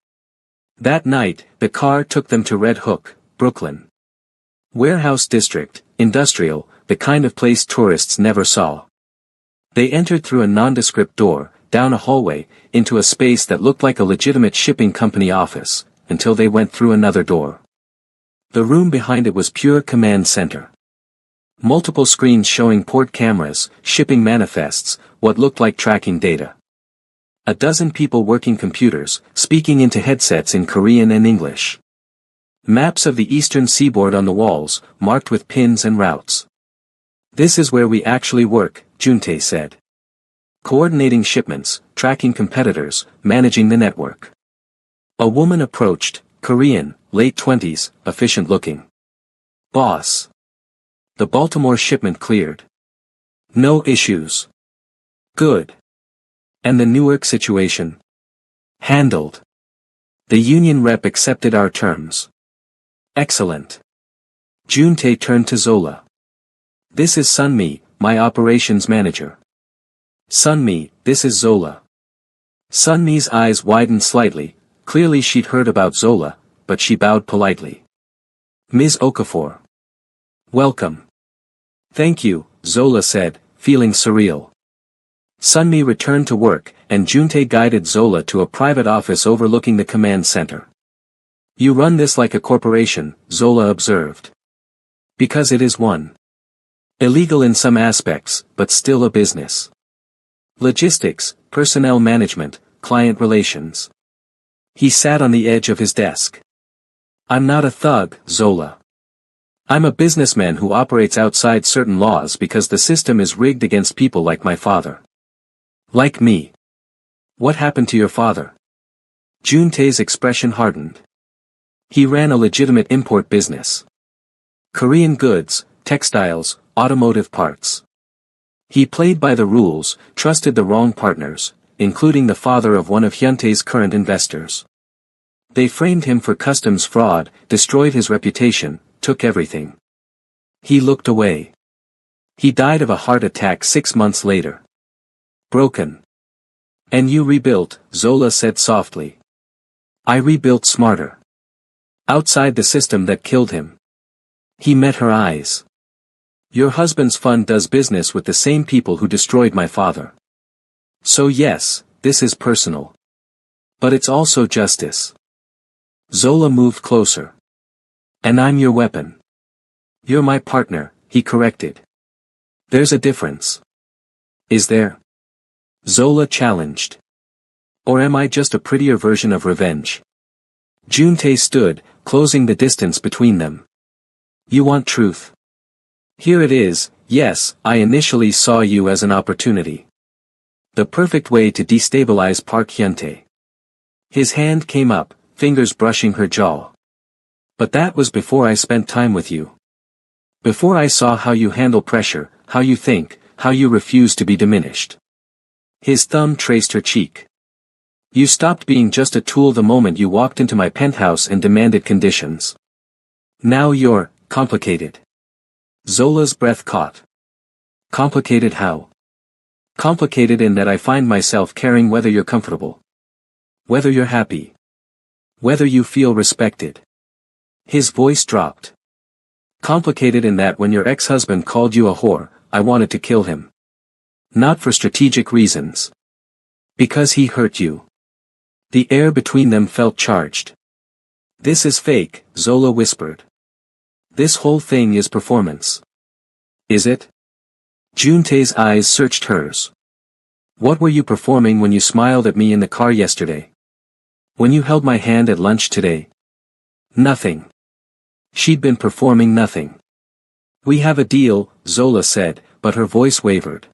That night, the car took them to Red Hook, Brooklyn. Warehouse district, industrial, the kind of place tourists never saw. They entered through a nondescript door, down a hallway, into a space that looked like a legitimate shipping company office, until they went through another door. The room behind it was pure command center. Multiple screens showing port cameras, shipping manifests, what looked like tracking data. A dozen people working computers, speaking into headsets in Korean and English. Maps of the eastern seaboard on the walls, marked with pins and routes. This is where we actually work, Juntae said. Coordinating shipments, tracking competitors, managing the network. A woman approached, Korean, late 20s, efficient looking. Boss. The Baltimore shipment cleared. No issues. Good. And the Newark situation? Handled. The union rep accepted our terms. Excellent. Juntae turned to Zola. This is Sunmi, my operations manager. Sunmi, this is Zola. Sunmi's eyes widened slightly, clearly she'd heard about Zola, but she bowed politely. Ms. Okafor. Welcome. Thank you, Zola said, feeling surreal. Sunmi returned to work, and Juntae guided Zola to a private office overlooking the command center. You run this like a corporation, Zola observed. Because it is one. Illegal in some aspects, but still a business. Logistics, personnel management, client relations. He sat on the edge of his desk. I'm not a thug, Zola. I'm a businessman who operates outside certain laws because the system is rigged against people like my father. Like me. What happened to your father? Juntae's expression hardened. He ran a legitimate import business. Korean goods, textiles, automotive parts. He played by the rules, trusted the wrong partners, including the father of one of Hyuntae's current investors. They framed him for customs fraud, destroyed his reputation, took everything. He looked away. He died of a heart attack 6 months later. Broken. And you rebuilt, Zola said softly. I rebuilt smarter. Outside the system that killed him. He met her eyes. Your husband's fund does business with the same people who destroyed my father. So yes, this is personal. But it's also justice. Zola moved closer. And I'm your weapon. You're my partner, he corrected. There's a difference. Is there? Zola challenged. Or am I just a prettier version of revenge? Juntae stood, closing the distance between them. You want truth? Here it is, yes, I initially saw you as an opportunity. The perfect way to destabilize Park Hyuntae. His hand came up, fingers brushing her jaw. But that was before I spent time with you. Before I saw how you handle pressure, how you think, how you refuse to be diminished. His thumb traced her cheek. You stopped being just a tool the moment you walked into my penthouse and demanded conditions. Now you're complicated. Zola's breath caught. Complicated how? Complicated in that I find myself caring whether you're comfortable. Whether you're happy. Whether you feel respected. His voice dropped. Complicated in that when your ex-husband called you a whore, I wanted to kill him. Not for strategic reasons. Because he hurt you. The air between them felt charged. This is fake, Zola whispered. This whole thing is performance. Is it? Juntae's eyes searched hers. What were you performing when you smiled at me in the car yesterday? When you held my hand at lunch today? Nothing. She'd been performing nothing. We have a deal, Zola said, but her voice wavered.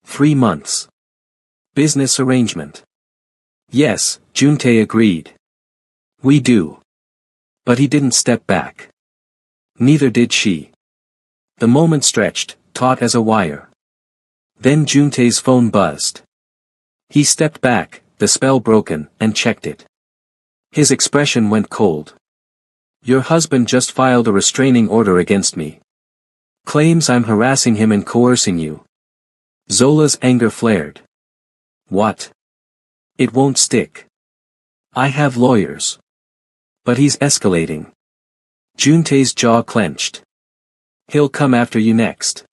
3 months. Business arrangement. Yes, Juntae agreed. We do. But he didn't step back. Neither did she. The moment stretched, taut as a wire. Then Juntae's phone buzzed. He stepped back, the spell broken, and checked it. His expression went cold. Your husband just filed a restraining order against me. Claims I'm harassing him and coercing you. Zola's anger flared. What? It won't stick. I have lawyers. But he's escalating. Juntae's jaw clenched. He'll come after you next.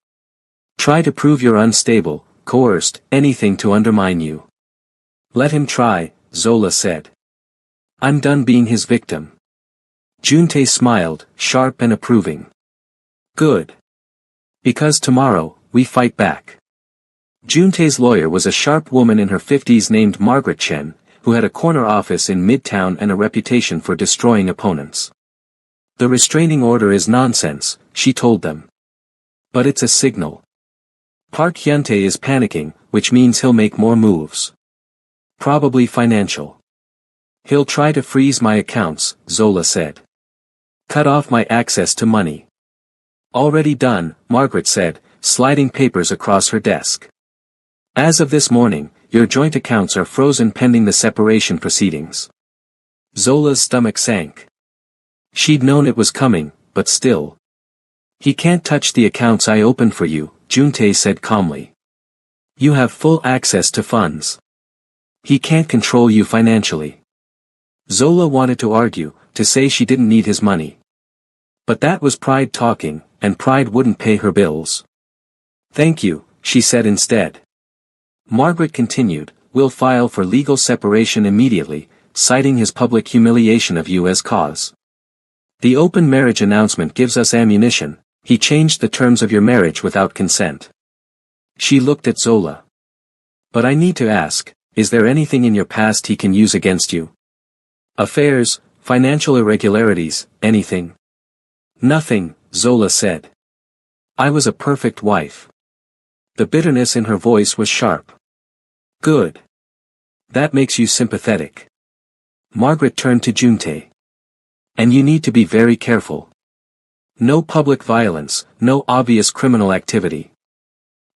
Try to prove you're unstable, coerced, anything to undermine you. Let him try, Zola said. I'm done being his victim. Juntae smiled, sharp and approving. Good. Because tomorrow, we fight back. Juntae's lawyer was a sharp woman in her 50s named Margaret Chen, who had a corner office in Midtown and a reputation for destroying opponents. The restraining order is nonsense, she told them. But it's a signal. Park Hyuntae is panicking, which means he'll make more moves. Probably financial. He'll try to freeze my accounts, Zola said. Cut off my access to money. Already done, Margaret said, sliding papers across her desk. As of this morning, your joint accounts are frozen pending the separation proceedings. Zola's stomach sank. She'd known it was coming, but still. He can't touch the accounts I opened for you, Juntae said calmly. You have full access to funds. He can't control you financially. Zola wanted to argue, to say she didn't need his money. But that was pride talking, and pride wouldn't pay her bills. Thank you, she said instead. Margaret continued, we'll file for legal separation immediately, citing his public humiliation of you as cause. The open marriage announcement gives us ammunition, he changed the terms of your marriage without consent. She looked at Zola. But I need to ask, is there anything in your past he can use against you? Affairs, financial irregularities, anything? Nothing, Zola said. I was a perfect wife. The bitterness in her voice was sharp. Good. That makes you sympathetic. Margaret turned to Juntae. And you need to be very careful. No public violence, no obvious criminal activity.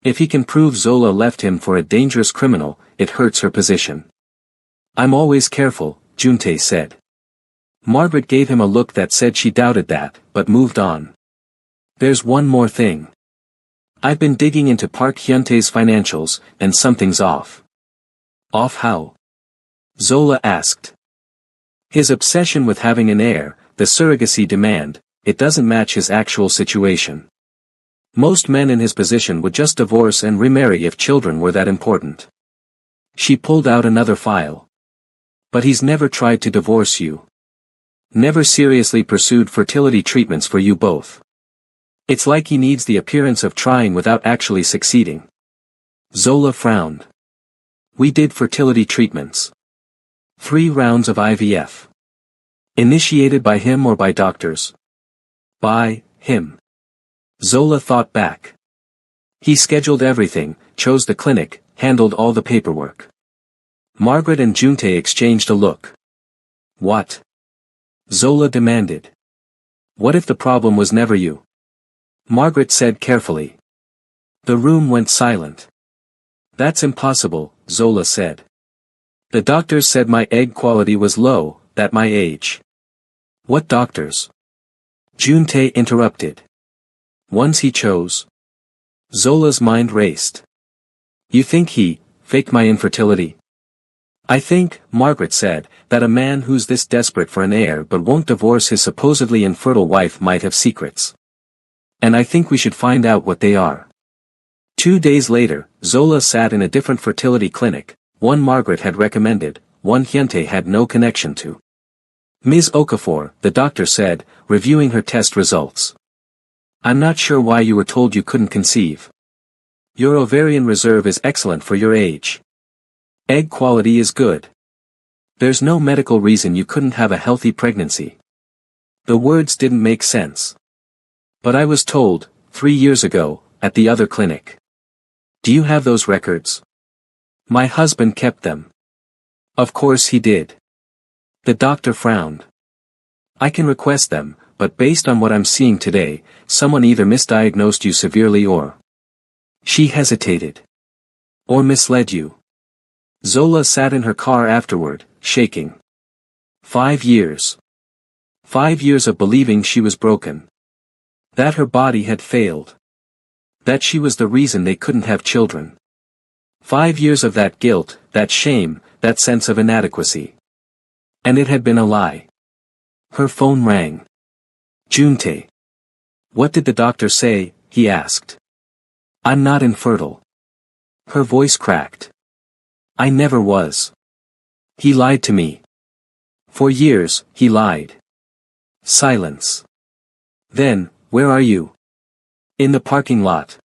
If he can prove Zola left him for a dangerous criminal, it hurts her position. I'm always careful, Juntae said. Margaret gave him a look that said she doubted that, but moved on. There's one more thing. I've been digging into Park Hyuntae's financials, and something's off. Off how? Zola asked. His obsession with having an heir, the surrogacy demand, it doesn't match his actual situation. Most men in his position would just divorce and remarry if children were that important. She pulled out another file. But he's never tried to divorce you. Never seriously pursued fertility treatments for you both. It's like he needs the appearance of trying without actually succeeding. Zola frowned. We did fertility treatments. 3 rounds of IVF. Initiated by him or by doctors? By him. Zola thought back. He scheduled everything, chose the clinic, handled all the paperwork. Margaret and Juntae exchanged a look. What? Zola demanded. What if the problem was never you? Margaret said carefully. The room went silent. That's impossible, Zola said. The doctors said my egg quality was low, at my age. What doctors? Juntae interrupted. Ones he chose. Zola's mind raced. You think he faked my infertility? I think, Margaret said, that a man who's this desperate for an heir but won't divorce his supposedly infertile wife might have secrets. And I think we should find out what they are. 2 days later, Zola sat in a different fertility clinic, one Margaret had recommended, one Hyuntae had no connection to. Ms. Okafor, the doctor said, reviewing her test results. I'm not sure why you were told you couldn't conceive. Your ovarian reserve is excellent for your age. Egg quality is good. There's no medical reason you couldn't have a healthy pregnancy. The words didn't make sense. But I was told, 3 years ago, at the other clinic. Do you have those records? My husband kept them. Of course he did. The doctor frowned. I can request them, but based on what I'm seeing today, someone either misdiagnosed you severely or... She hesitated. Or misled you. Zola sat in her car afterward, shaking. 5 years. 5 years of believing she was broken. That her body had failed. That she was the reason they couldn't have children. 5 years of that guilt, that shame, that sense of inadequacy. And it had been a lie. Her phone rang. Juntae. What did the doctor say? He asked. I'm not infertile. Her voice cracked. I never was. He lied to me. For years, he lied. Silence. Then, where are you? In the parking lot.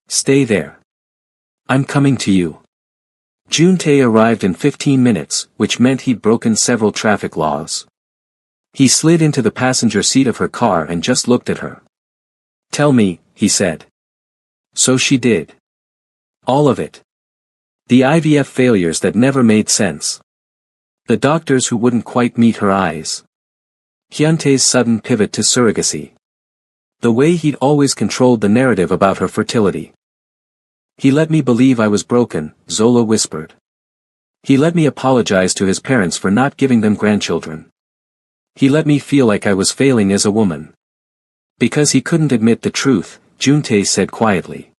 Stay there. I'm coming to you. Juntae arrived in 15 minutes, which meant he'd broken several traffic laws. He slid into the passenger seat of her car and just looked at her. Tell me, he said. So she did. All of it. The IVF failures that never made sense. The doctors who wouldn't quite meet her eyes. Hyuntae's sudden pivot to surrogacy. The way he'd always controlled the narrative about her fertility. He let me believe I was broken, Zola whispered. He let me apologize to his parents for not giving them grandchildren. He let me feel like I was failing as a woman. Because he couldn't admit the truth, Juntae said quietly.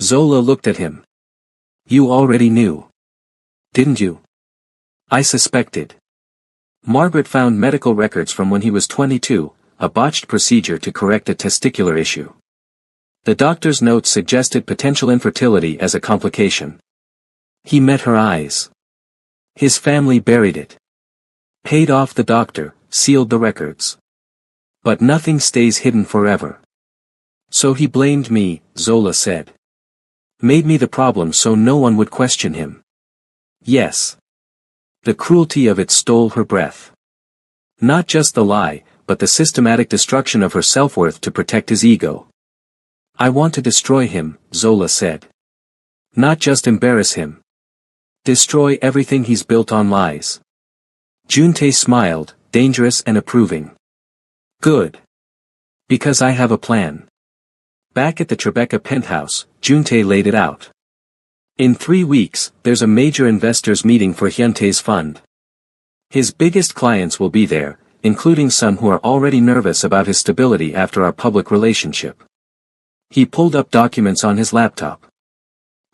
Zola looked at him. You already knew. Didn't you? I suspected. Margaret found medical records from when he was 22, a botched procedure to correct a testicular issue. The doctor's notes suggested potential infertility as a complication. He met her eyes. His family buried it. Paid off the doctor, sealed the records. But nothing stays hidden forever. So he blamed me, Zola said. Made me the problem so no one would question him. Yes. The cruelty of it stole her breath. Not just the lie, but the systematic destruction of her self-worth to protect his ego. I want to destroy him, Zola said. Not just embarrass him. Destroy everything he's built on lies. Juntae smiled, dangerous and approving. Good. Because I have a plan. Back at the Tribeca penthouse, Juntae laid it out. In 3 weeks, there's a major investors meeting for Hyuntae's fund. His biggest clients will be there, including some who are already nervous about his stability after our public relationship. He pulled up documents on his laptop.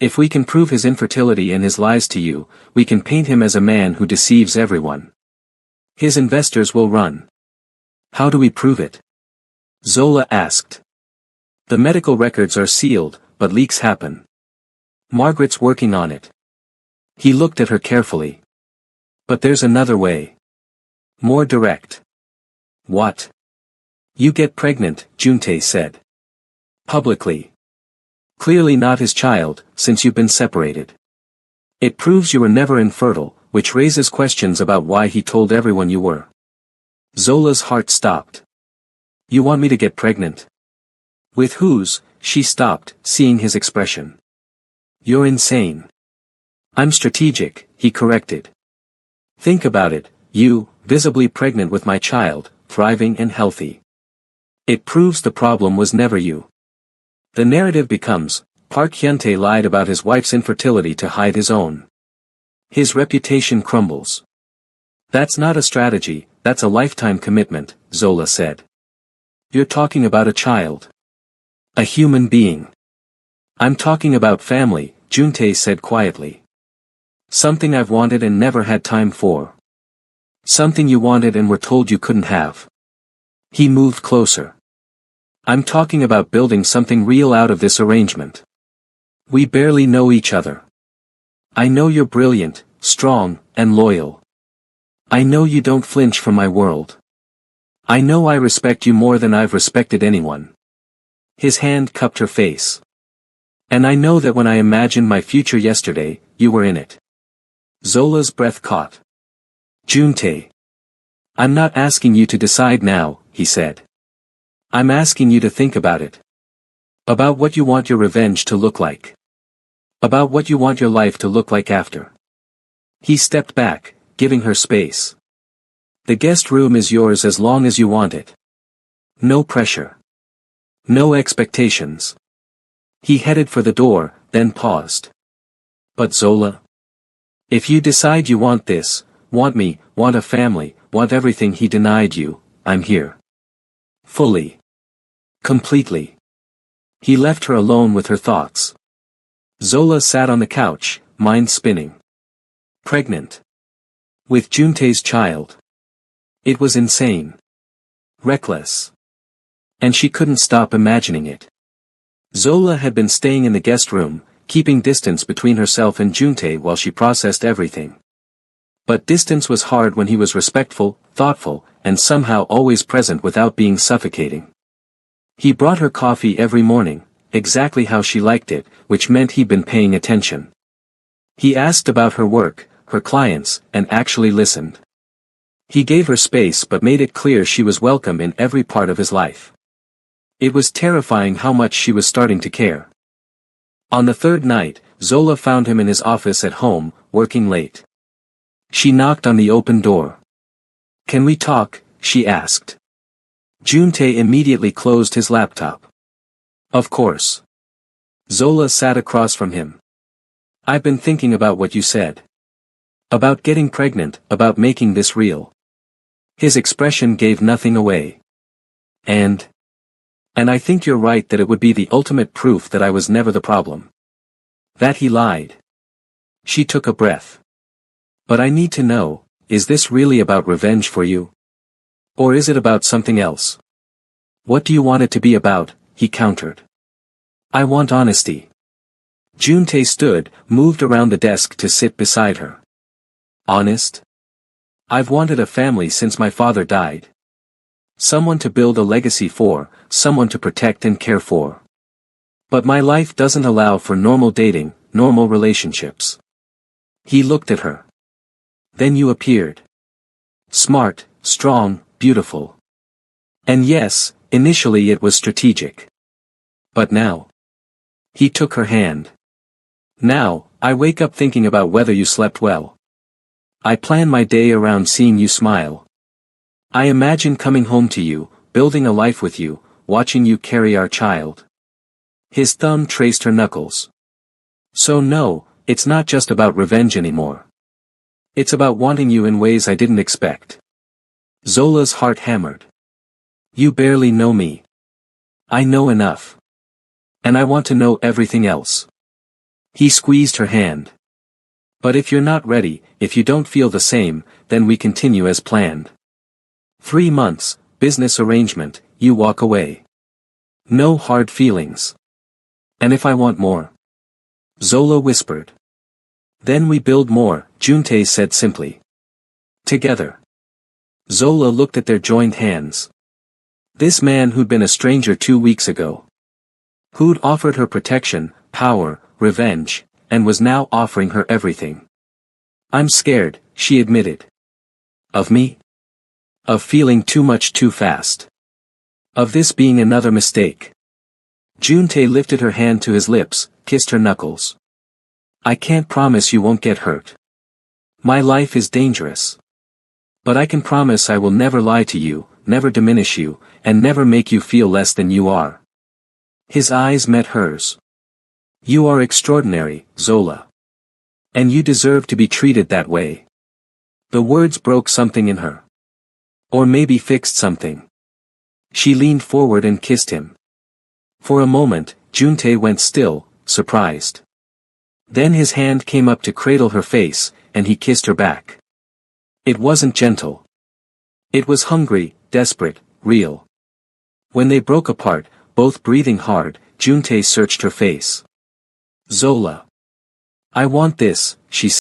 If we can prove his infertility and his lies to you, we can paint him as a man who deceives everyone. His investors will run. How do we prove it? Zola asked. The medical records are sealed, but leaks happen. Margaret's working on it. He looked at her carefully. But there's another way. More direct. What? You get pregnant, Juntae said. Publicly. Clearly not his child, since you've been separated. It proves you were never infertile, which raises questions about why he told everyone you were. Zola's heart stopped. You want me to get pregnant? With whose? She stopped, seeing his expression. You're insane. I'm strategic, he corrected. Think about it, you, visibly pregnant with my child, thriving and healthy. It proves the problem was never you. The narrative becomes, Park Hyun-tae lied about his wife's infertility to hide his own. His reputation crumbles. That's not a strategy, that's a lifetime commitment, Zola said. You're talking about a child. A human being. I'm talking about family, Juntae said quietly. Something I've wanted and never had time for. Something you wanted and were told you couldn't have. He moved closer. I'm talking about building something real out of this arrangement. We barely know each other. I know you're brilliant, strong, and loyal. I know you don't flinch from my world. I know I respect you more than I've respected anyone. His hand cupped her face. And I know that when I imagined my future yesterday, you were in it. Zola's breath caught. Juntae. I'm not asking you to decide now, he said. I'm asking you to think about it. About what you want your revenge to look like. About what you want your life to look like after. He stepped back, giving her space. The guest room is yours as long as you want it. No pressure. No expectations. He headed for the door, then paused. But Zola? If you decide you want this, want me, want a family, want everything he denied you, I'm here. Fully. Completely. He left her alone with her thoughts. Zola sat on the couch, mind spinning. Pregnant. With Juntae's child. It was insane. Reckless. And she couldn't stop imagining it. Zola had been staying in the guest room, keeping distance between herself and Juntae while she processed everything. But distance was hard when he was respectful, thoughtful, and somehow always present without being suffocating. He brought her coffee every morning, exactly how she liked it, which meant he'd been paying attention. He asked about her work, her clients, and actually listened. He gave her space but made it clear she was welcome in every part of his life. It was terrifying how much she was starting to care. On the third night, Zola found him in his office at home, working late. She knocked on the open door. Can we talk? She asked. Juntae immediately closed his laptop. Of course. Zola sat across from him. I've been thinking about what you said. About getting pregnant, about making this real. His expression gave nothing away. And I think you're right that it would be the ultimate proof that I was never the problem. That he lied. She took a breath. But I need to know, is this really about revenge for you? Or is it about something else? What do you want it to be about? He countered. I want honesty. Juntae stood, moved around the desk to sit beside her. Honest? I've wanted a family since my father died. Someone to build a legacy for, someone to protect and care for. But my life doesn't allow for normal dating, normal relationships. He looked at her. Then you appeared. Smart, strong, beautiful. And yes, initially it was strategic. But now. He took her hand. Now, I wake up thinking about whether you slept well. I plan my day around seeing you smile. I imagine coming home to you, building a life with you, watching you carry our child. His thumb traced her knuckles. So no, it's not just about revenge anymore. It's about wanting you in ways I didn't expect. Zola's heart hammered. You barely know me. I know enough. And I want to know everything else. He squeezed her hand. But if you're not ready, if you don't feel the same, then we continue as planned. 3 months, business arrangement, you walk away. No hard feelings. And if I want more? Zola whispered. Then we build more, Juntae said simply. Together. Zola looked at their joined hands. This man who'd been a stranger 2 weeks ago. Who'd offered her protection, power, revenge, and was now offering her everything. I'm scared, she admitted. Of me? Of feeling too much too fast. Of this being another mistake. Juntae lifted her hand to his lips, kissed her knuckles. I can't promise you won't get hurt. My life is dangerous. But I can promise I will never lie to you, never diminish you, and never make you feel less than you are. His eyes met hers. You are extraordinary, Zola. And you deserve to be treated that way. The words broke something in her. Or maybe fixed something. She leaned forward and kissed him. For a moment, Juntae went still, surprised. Then his hand came up to cradle her face, and he kissed her back. It wasn't gentle. It was hungry, desperate, real. When they broke apart, both breathing hard, Juntae searched her face. Zola. I want this, she said.